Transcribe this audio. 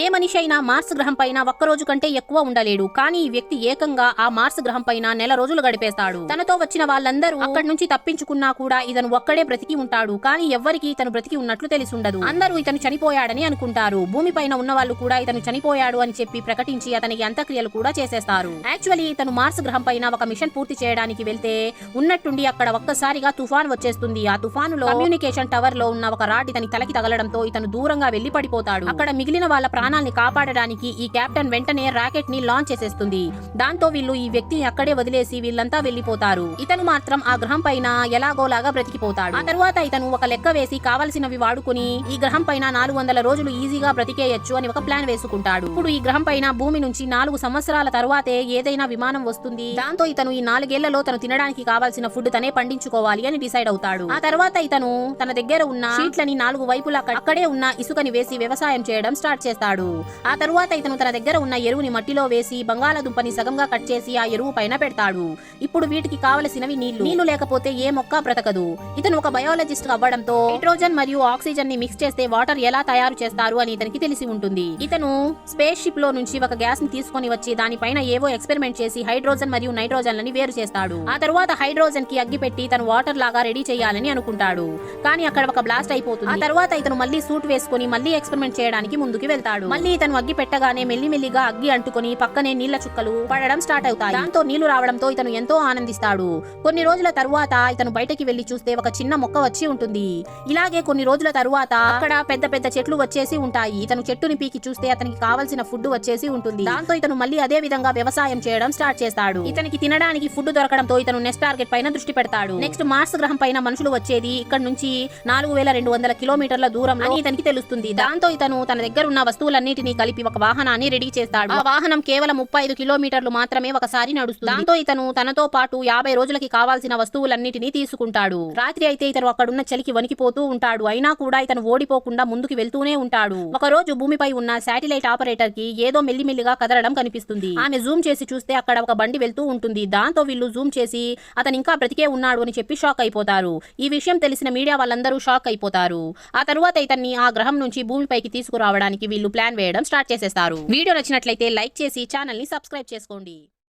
ఏ మనిషి అయినా మార్స్ గ్రహం పైన ఒక్కరోజు కంటే ఎక్కువ ఉండలేడు. కానీ ఈ వ్యక్తి ఏకంగా ఆ మార్స్ గ్రహం పైన నెల రోజులు గడిపేస్తాడు. తనతో వచ్చిన వాళ్ళందరూ అక్కడి నుంచి తప్పించుకున్నా కూడా ఇతను ఒక్కడే బ్రతికి ఉంటాడు. కానీ ఎవ్వరికి ఇతను బ్రతికి ఉన్నట్లు తెలిసుండదు. అందరూ ఇతను చనిపోయాడని అనుకుంటారు. భూమి పైన ఉన్న వాళ్ళు కూడా ఇతను చనిపోయాడు అని చెప్పి ప్రకటించి అతనికి అంత్యక్రియలు కూడా చేసేస్తారు. యాక్చువల్లీ ఇతను మార్స్ గ్రహం పైన ఒక మిషన్ పూర్తి చేయడానికి వెళ్తే ఉన్నట్టుండి అక్కడ ఒక్కసారిగా తుఫాన్ వచ్చేస్తుంది. ఆ తుఫానులో కమ్యూనికేషన్ టవర్ లో ఉన్న ఒక రాడ్ ఇతని తలకి తగలడంతో ఇతను దూరంగా వెళ్లి పడిపోతాడు. అక్కడ మిగిలిన వాళ్ళ ప్రాణాల్ని కాపాడడానికి ఈ కెప్టెన్ వెంటనే రాకెట్ ని లాంచ్ చేసేస్తుంది. దాంతో వీళ్ళు ఈ వ్యక్తిని అక్కడే వదిలేసి వీళ్ళంతా వెళ్లిపోతారు. ఇతను మాత్రం ఆ గ్రహం పైన ఎలాగోలాగా బ్రతికిపోతాడు. ఆ తర్వాత ఇతను ఒక లెక్క వేసి కావలసినవి వాడుకుని ఈ గ్రహం పైన 400 రోజులు ఈజీగా బ్రతికేయచ్చు అని ఒక ప్లాన్ వేసుకుంటాడు. ఇప్పుడు ఈ గ్రహం పైన భూమి నుంచి 4 సంవత్సరాల తర్వాతే ఏదైనా విమానం వస్తుంది. దాంతో ఇతను ఈ 4 ఏళ్లలో తను తినడానికి కావాల్సిన ఫుడ్ తనే పండించుకోవాలి అని డిసైడ్ అవుతాడు. ఆ తర్వాత ఇతను తన దగ్గర ఉన్న షీట్లని 4 వైపులా అక్కడే ఉన్న ఇసుకని వేసి వ్యవసాయం చేయడం స్టార్ట్ చేస్తాడు. ఆ తరువాత ఇతను తన దగ్గర ఉన్న ఎరువుని మట్టిలో వేసి బంగాళాదుంపని సగంగా కట్ చేసి ఆ ఎరువు పైన పెడతాడు. ఇప్పుడు వీటికి కావలసినవి నీళ్లు లేకపోతే ఏ మొక్క బ్రతకదు. ఇతను ఒక బయాలజిస్ట్ అవ్వడంతో హైడ్రోజన్ మరియు ఆక్సిజన్ ని మిక్స్ చేస్తే వాటర్ ఎలా తయారు చేస్తారు అని ఇతనికి తెలిసి ఉంటుంది. ఇతను స్పేస్ షిప్ లో నుంచి ఒక గ్యాస్ ని తీసుకొని వచ్చి దానిపైన ఏవో ఎక్స్పెరిమెంట్ చేసి హైడ్రోజన్ మరియు నైట్రోజన్లని వేరు చేస్తాడు. ఆ తరువాత హైడ్రోజన్ కి అగ్గి పెట్టి తను వాటర్ లాగా రెడీ చేయాలని అనుకుంటాడు. కానీ అక్కడ ఒక బ్లాస్ట్ అయిపోతుంది. ఆ తర్వాత ఇతను మళ్ళీ సూట్ వేసుకుని మళ్ళీ ఎక్స్పెరిమెంట్ చేయడానికి ముందుకు వెళ్తాడు. మళ్ళీ ఇతను అగ్గి పెట్టగానే మెల్లిమెల్లిగా అగ్గి అంటుకొని పక్కనే నీళ్ల చుక్కలు పడడం స్టార్ట్ అవుతాయి. దాంతో నీళ్లు రావడంతో ఇతను ఎంతో ఆనందిస్తాడు. కొన్ని రోజుల తరువాత ఇతను బయటకి వెళ్లి చూస్తే ఒక చిన్న మొక్క వచ్చి ఉంటుంది. ఇలాగే కొన్ని రోజుల తరువాత అక్కడ పెద్ద పెద్ద చెట్లు వచ్చేసి ఉంటాయి. ఇతను చెట్టుని పీకి చూస్తే అతనికి కావాల్సిన ఫుడ్ వచ్చేసి ఉంటుంది. దాంతో ఇతను మళ్ళీ అదే విధంగా వ్యవసాయం చేయడం స్టార్ట్ చేస్తాడు. ఇతనికి తినడానికి ఫుడ్ దొరకడంతో ఇతను నెక్స్ట్ టార్గెట్ పైన దృష్టి పెడతాడు. నెక్స్ట్ మార్స్ గ్రహం పైన మనుషులు వచ్చేది ఇక్కడ నుంచి 4200 కిలోమీటర్ల దూరం అని ఇతనికి తెలుస్తుంది. దాంతో ఇతను తన దగ్గర ఉన్న వస్తువులన్నిటినీ కలిపి ఒక వాహనాన్ని రెడీ చేస్తాడు. ఆ వాహనం కేవలం 35 కిలోమీటర్లు మాత్రమే ఒకసారి నడుస్తుంది. దాంతో ఇతను తనతో పాటు 50 రోజులకి కావాల్సిన వస్తువులన్నిటినీ తీసుకుంటాడు. రాత్రి అయితే ఇతను అక్కడున్న చలికి వణికిపోతూ ఉంటాడు. అయినా కూడా ఇతను ఓడిపోకుండా ముందుకు వెళ్తూనే ఉంటాడు. ఒక రోజు భూమిపై ఉన్న శాటిలైట్ ఆపరేటర్ కి ఏదో మెల్లిమెల్లిగా కదలడం కనిపిస్తుంది. ఆమె జూమ్ చేసి చూస్తే అక్కడ ఒక బండి వెళ్తూ ఉంటుంది. దాంతో వీళ్ళు జూమ్ చేసి అతను ఇంకా బ్రతికే ఉన్నాడు అని చెప్పి షాక్ అయిపోతారు. ఈ విషయం తెలిసిన మీడియా వాళ్ళందరూ షాక్ అయిపోతారు. ఆ తరువాత ఇతన్ని ఆ గ్రహం నుంచి భూమిపైకి తీసుకురావడానికి వీళ్ళు ప్లాన్ వేయడం స్టార్ట్ చేసేస్తారు. వీడియో నచ్చినట్లయితే లైక్ చేసి ఛానల్ ని సబ్స్క్రైబ్ చేసుకోండి.